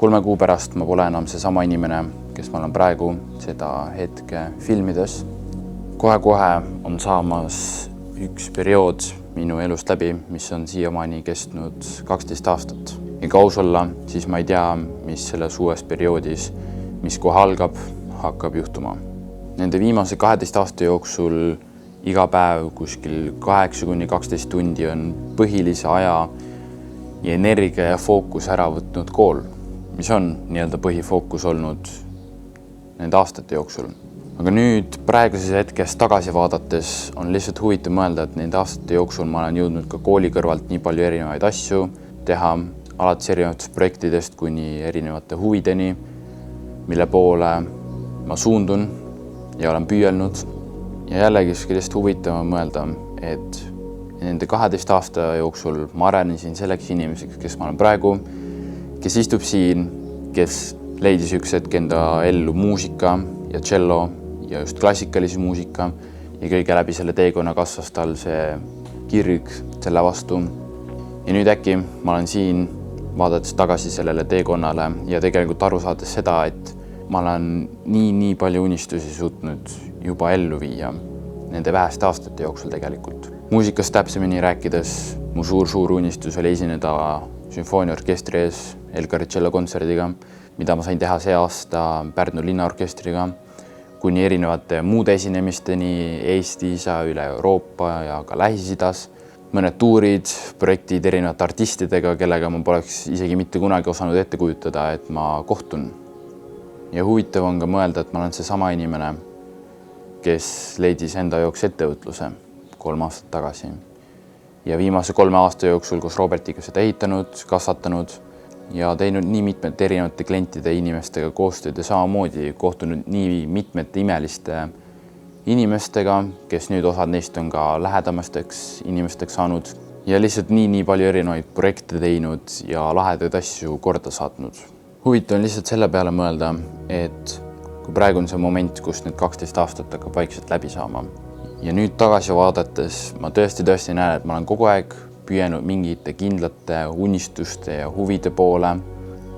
3 kuu pärast ma pole enam seesama inimene, kes ma olen praegu seda hetke filmides. Kohe-kohe on saamas üks periood minu elust läbi, mis on siiamaani kestnud 12 aastat. Ja kui aus olla, siis ma ei tea, mis selles uues perioodis, mis kohe algab, hakkab juhtuma. Nende viimase 12 aasta jooksul iga päev kuskil 8–12 tundi on põhilise aja ja energia ja fookus ära võtnud kool, mis on põhifookus olnud nende aastate jooksul. Aga nüüd praeguses hetkes tagasi vaadates on lihtsalt huvitav mõelda, et nende aastate jooksul ma olen jõudnud ka kooli kõrvalt nii palju erinevaid asju teha, alates erinevatest projektidest kuni erinevate huvideni, mille poole ma suundun ja olen püüelnud. Ja jällegi lihtsalt huvitav mõelda, et nende 12 aasta jooksul ma arenesin selleks inimeseks, kes ma olen praegu, kes istub siin, kes leidis üks hetk enda ellu muusika ja cello ja just klassikalise muusika ja kõige läbi selle teekonna kasvas tal see kirg selle vastu. Ja nüüd äkki ma olen siin vaadates tagasi sellele teekonnale ja tegelikult aru saades seda, et ma olen nii palju unistusi suutnud juba ellu viia nende väheste aastate jooksul tegelikult. Muusikast täpsemini rääkides mu suur unistus oli esineda sümfooniaorkestri ees Elgari cello kontserdiga, mida ma sain teha see aasta Pärnu linnaorkestriga, kuni erinevate muude esinemisteni Eestis ja üle Euroopa ja ka Lähis-Idas. Mõned tuurid, projektid erinevate artistidega, kellega ma poleks isegi mitte kunagi osanud ette kujutada, et ma kohtun. Ja huvitav on ka mõelda, et ma olen seesama inimene, kes leidis enda jaoks ettevõtluse 3 aastat tagasi. Ja viimase 3 aasta jooksul koos Robertiga seda ehitanud, kasvatanud ja teinud nii mitmete erinevate klientide inimestega koostööd ja samamoodi kohtunud nii mitmete imeliste inimestega, kes nüüd osad neist on ka lähedamasteks inimesteks saanud ja lihtsalt nii palju erinevaid projekte teinud ja lahedaid asju korda saatnud. Huvitav on lihtsalt selle peale mõelda, et kui praegu on see moment, kus need 12 aastat hakkab vaikselt läbi saama. Ja nüüd tagasi vaadates ma tõesti näen, et ma olen kogu aeg püüanud mingite kindlate unistuste ja huvide poole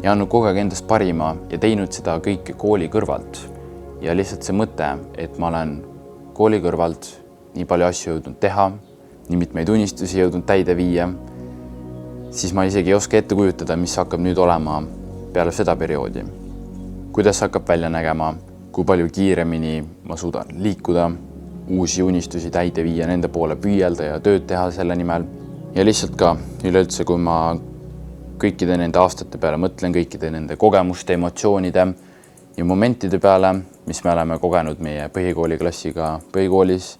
ja andnud kogu aeg endast parima ja teinud seda kõike kooli kõrvalt. Ja lihtsalt see mõte, et ma olen kooli kõrvalt nii palju asju jõudnud teha, nii mitmeid unistusi jõudnud täide viia, siis ma isegi ei oska ette kujutada, mis hakkab nüüd olema peale seda perioodi. Kuidas hakkab välja nägema, kui palju kiiremini ma suudan liikuda, uusi unistusi täide viia, nende poole püüelda ja tööd teha selle nimel. Ja lihtsalt ka üleüldse, kui ma kõikide nende aastate peale mõtlen, kõikide nende kogemuste, emotsioonide ja momentide peale, mis me oleme kogenud meie põhikooli klassiga põhikoolis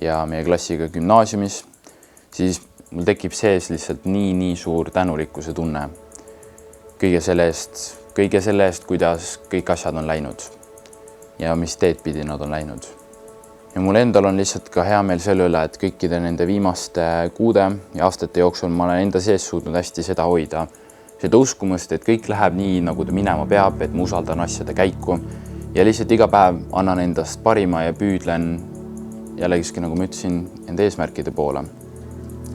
ja meie klassiga gümnaasiumis, siis mul tekib sees lihtsalt nii suur tänulikkuse tunne kõige selle eest, kuidas kõik asjad on läinud ja mis teed pidi nad on läinud. Ja mul endal on lihtsalt ka hea meel selle üle, et kõikide nende viimaste kuude ja aastate jooksul ma olen enda sees suutnud hästi seda hoida. Seda uskumust, et kõik läheb nii, nagu ta minema peab, et ma usaldan asjade käiku ja lihtsalt iga päev annan endast parima ja püüdlen jällegi, nagu ma ütlesin, enda eesmärkide poole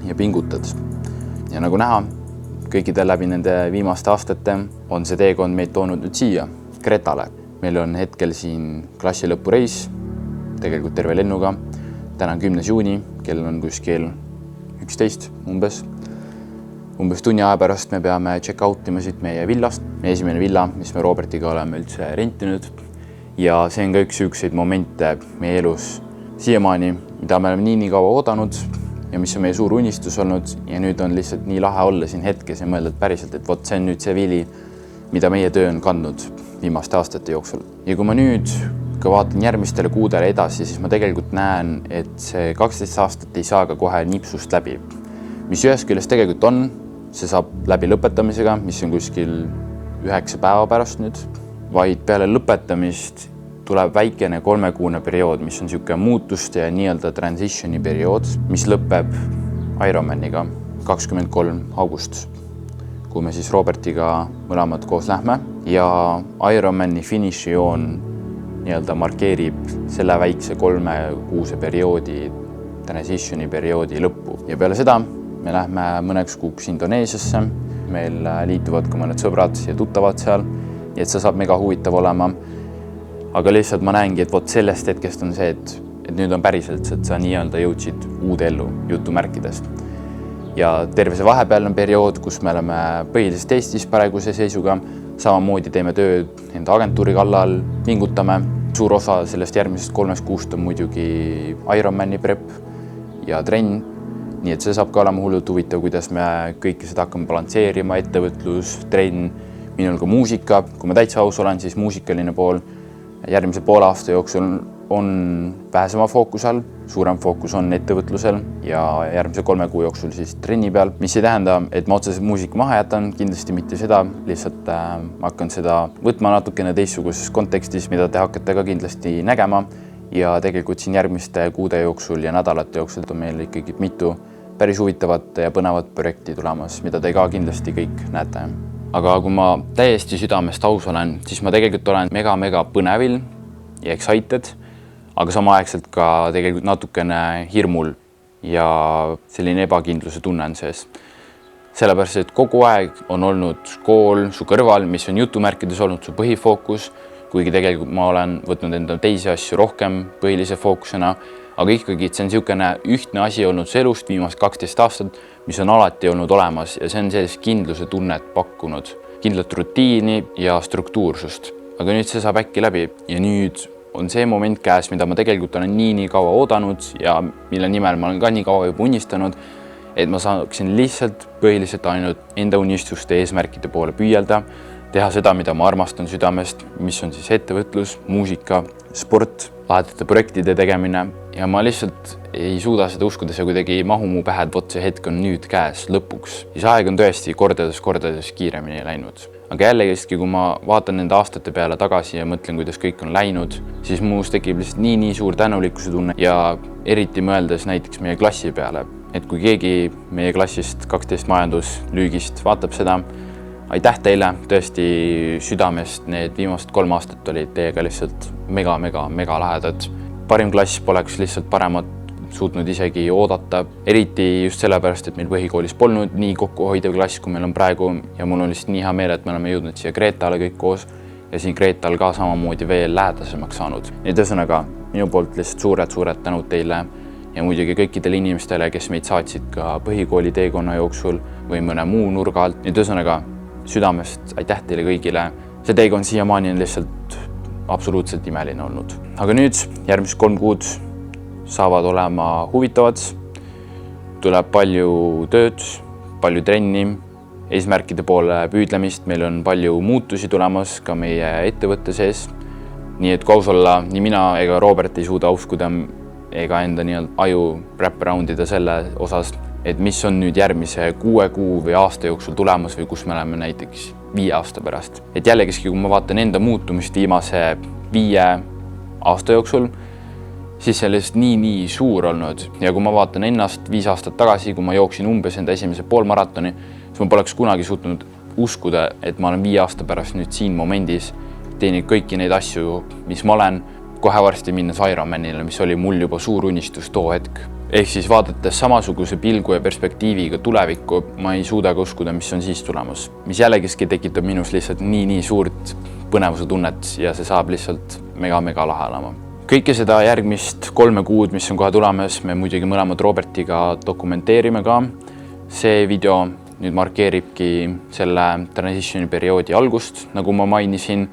ja pingutad. Ja nagu näha, kõikide läbi nende viimaste aastate on see teekond meid toonud nüüd siia, Kretale. Meil on hetkel siin klassi lõpureis, tegelikult terve lennuga. Täna on 10. juuni, kell on kuskil 11 umbes tunni aja pärast me peame check-outima siit meie villast. Meie esimene villa, mis me Robertiga oleme üldse rentinud ja see on ka üks sihukseid momente meie elus siiamaani, mida me oleme nii kaua oodanud ja mis on meie suur unistus olnud ja nüüd on lihtsalt nii lahe olla siin hetkes ja mõelda päriselt, et vot see on nüüd see vili, mida meie töö on kandnud viimaste aastate jooksul. Ja kui ma nüüd kui vaatan järgmistele kuudele edasi, siis ma tegelikult näen, et see 12 aastat ei saa ka kohe nipsust läbi. Mis ühest küljest tegelikult on, see saab läbi lõpetamisega, mis on kuskil 9 päeva pärast nüüd, vaid peale lõpetamist tuleb väikene 3-kuune periood, mis on sihuke muutuste ja transitioni periood, mis lõpeb Ironmaniga 23. august, kui me siis Robertiga mõlemad koos lähme ja Ironmani finišijoon markeerib selle väikse 3-kuuse perioodi, transitioni perioodi lõppu. Ja peale seda me lähme mõneks kuuks Indoneesiasse, meil liituvad ka mõned sõbrad ja tuttavad seal, nii et see saab mega huvitav olema. Aga lihtsalt ma näengi, et sellest hetkest on see, et nüüd on päriselt, et sa nii-öelda jõudsid uude ellu jutumärkidest. Ja terve see vahepealne periood, kus me oleme põhiliselt Eestis praeguse seisuga, samamoodi teeme tööd enda agentuuri kallal, pingutame. Suur osa sellest järgmisest 3 kuust on muidugi Ironmani prep ja trenn, nii et see saab ka olema hullult huvitav, kuidas me kõike seda hakkame balansseerima, ettevõtlus, trenn, minul ka muusika. Kui ma täitsa aus olen, siis muusikaline pool järgmise poole aasta jooksul on vähesema fookus all, suurem fookus on ettevõtlusel ja järgmise 3 kuu jooksul siis trenni peal, mis ei tähenda, et ma otseselt muusika maha jätan, kindlasti mitte seda, lihtsalt ma hakkan seda võtma natukene teistsuguses kontekstis, mida te hakkate ka kindlasti nägema ja tegelikult siin järgmiste kuude jooksul ja nädalate jooksul on meil ikkagi mitu päris huvitavat ja põnevat projekti tulemas, mida te ka kindlasti kõik näete. Aga kui ma täiesti südamest aus olen, siis ma tegelikult olen mega põnevil ja excited, aga samaaegselt ka tegelikult natukene hirmul ja selline ebakindluse tunne on sees. Sellepärast, et kogu aeg on olnud kool su kõrval, mis on jutumärkides olnud su põhifookus, kuigi tegelikult ma olen võtnud enda teisi asju rohkem põhilise fookusena, aga ikkagi see on niisugune ühtne asi olnud su elust viimast 12 aastat, mis on alati olnud olemas ja see on sellist kindluse tunnet pakkunud, kindlat rutiini ja struktuursust. Aga nüüd see saab äkki läbi ja nüüd on see moment käes, mida ma tegelikult olen nii kaua oodanud ja mille nimel ma olen ka nii kaua juba unistanud, et ma saaksin lihtsalt põhiliselt ainult enda unistuste eesmärkide poole püüelda, teha seda, mida ma armastan südamest, mis on siis ettevõtlus, muusika, sport, lahedate projektide tegemine ja ma lihtsalt ei suuda seda uskuda, see kuidagi ei mahu mu pähe, et see hetk on nüüd käes lõpuks. Siis aeg on tõesti kordades kiiremini läinud. Aga jällegi, kui ma vaatan nende aastate peale tagasi ja mõtlen, kuidas kõik on läinud, siis muus tekib lihtsalt nii suur tänulikkuse tunne ja eriti mõeldes näiteks meie klassi peale, et kui keegi meie klassist 12 majanduslüügist vaatab seda, aitäh teile, tõesti südamest, need viimased 3 aastat olid teiega lihtsalt mega lahedad. Parim klass poleks lihtsalt paremat suutnud isegi oodata, eriti just sellepärast, et meil põhikoolis polnud nii kokkuhoidev klass, kui meil on praegu ja mul on lihtsalt nii hea meel, et me oleme jõudnud siia Kreetale kõik koos ja siin Kreetal ka samamoodi veel lähedasemaks saanud. Nii ühesõnaga, minu poolt lihtsalt suured tänud teile ja muidugi kõikidele inimestele, kes meid saatsid ka põhikooli teekonna jooksul või mõne muu nurga alt. Nii ühesõnaga, südamest aitäh teile kõigile. See teekond siiamaani on lihtsalt absoluutselt imeline olnud. Aga nüüd järgmised 3 kuud saavad olema huvitavad, tuleb palju tööd, palju trenni, eesmärkide poole püüdlemist, meil on palju muutusi tulemas ka meie ettevõtte sees. Nii et kui aus olla, nii mina ega Robert ei suuda uskuda ega enda aju wrap-aroundida selle osas, et mis on nüüd järgmise 6 kuu või aasta jooksul tulemas või kus me oleme näiteks 5 aasta pärast. Et jällegi, kui ma vaatan enda muutumist viimase 5 aasta jooksul, siis see on lihtsalt nii suur olnud ja kui ma vaatan ennast 5 aastat tagasi, kui ma jooksin umbes enda esimese poolmaratoni, siis ma poleks kunagi suutnud uskuda, et ma olen 5 aasta pärast nüüd siin momendis, teenin kõiki neid asju, mis ma olen, kohe varsti minnes Ironmanile, mis oli mul juba suur unistus too hetk. Ehk siis vaadates samasuguse pilgu ja perspektiiviga tulevikku, ma ei suuda ka uskuda, mis on siis tulemas. Mis jällegiski tekitab minus lihtsalt nii suurt põnevuse tunnet ja see saab lihtsalt mega lahe olema. Kõike seda järgmist 3 kuud, mis on kohe tulemas, me muidugi mõlemad Robertiga dokumenteerime ka. See video nüüd markeeribki selle transitioni perioodi algust, nagu ma mainisin.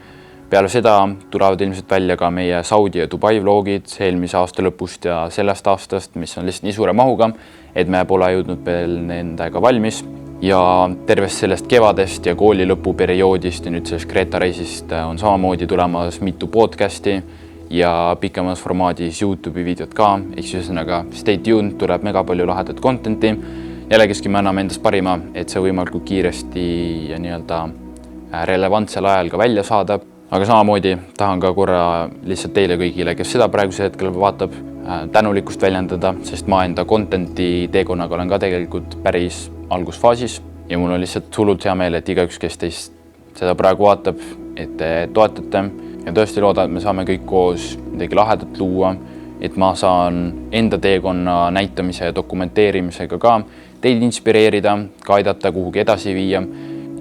Peale seda tulevad ilmselt välja ka meie Saudi ja Dubai vlogid eelmise aasta lõpust ja sellest aastast, mis on lihtsalt nii suure mahuga, et me pole jõudnud veel nendega valmis. Ja tervest sellest kevadest ja kooli lõpuperioodist ja nüüd sellest Kreeta reisist on samamoodi tulemas mitu podcasti ja pikemas formaadis YouTube'i videod ka. Ehk ühesõnaga, stay tuned, tuleb mega palju lahedat contenti. Jällegi me anname endast parima, et see võimalikult kiiresti ja relevantsel ajal ka välja saada. Aga samamoodi tahan ka korra lihtsalt teile kõigile, kes seda praeguse hetkel vaatab, tänulikkust väljendada, sest ma enda contenti teekonnaga olen ka tegelikult päris algusfaasis ja mul on lihtsalt hullult hea meel, et igaüks, kes teist seda praegu vaatab, et te toetate ja tõesti loodan, et me saame kõik koos midagi lahedat luua, et ma saan enda teekonna näitamise ja dokumenteerimisega ka teid inspireerida, ka aidata kuhugi edasi viia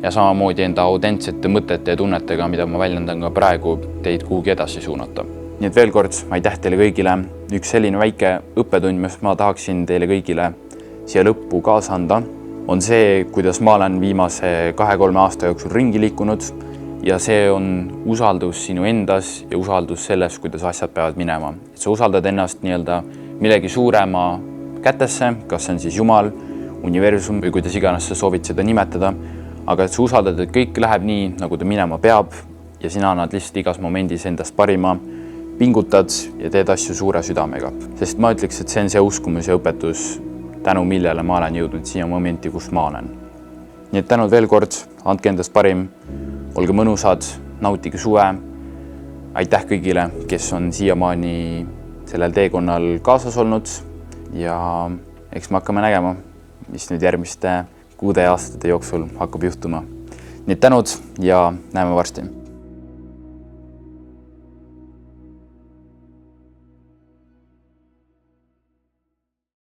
ja samamoodi enda autentsete mõtete ja tunnetega, mida ma väljendan ka praegu, teid kuhugi edasi suunata. Nii et veel kord, aitäh teile kõigile. Üks selline väike õppetund, mis ma tahaksin teile kõigile siia lõppu kaasa anda, on see, kuidas ma olen viimase 2-3 aasta jooksul ringi liikunud ja see on usaldus sinu endas ja usaldus selles, kuidas asjad peavad minema. Et sa usaldad ennast nii-öelda millegi suurema kätesse, kas see on siis Jumal, universum või kuidas iganes sa soovid seda nimetada, aga et sa usaldad, et kõik läheb nii, nagu ta minema peab ja sina annad lihtsalt igas momendis endast parima, pingutad ja teed asju suure südamega. Sest ma ütleks, et see on see uskumus ja õpetus, tänu millele ma olen jõudnud siia momenti, kus ma olen. Nii et tänud veel kord, andke endast parim, olge mõnusad, nautige suve. Aitäh kõigile, kes on siiamaani sellel teekonnal kaasas olnud ja eks me hakkame nägema, mis nüüd järgmiste kuude ja aastate jooksul hakkab juhtuma. Nii et tänud ja näeme varsti.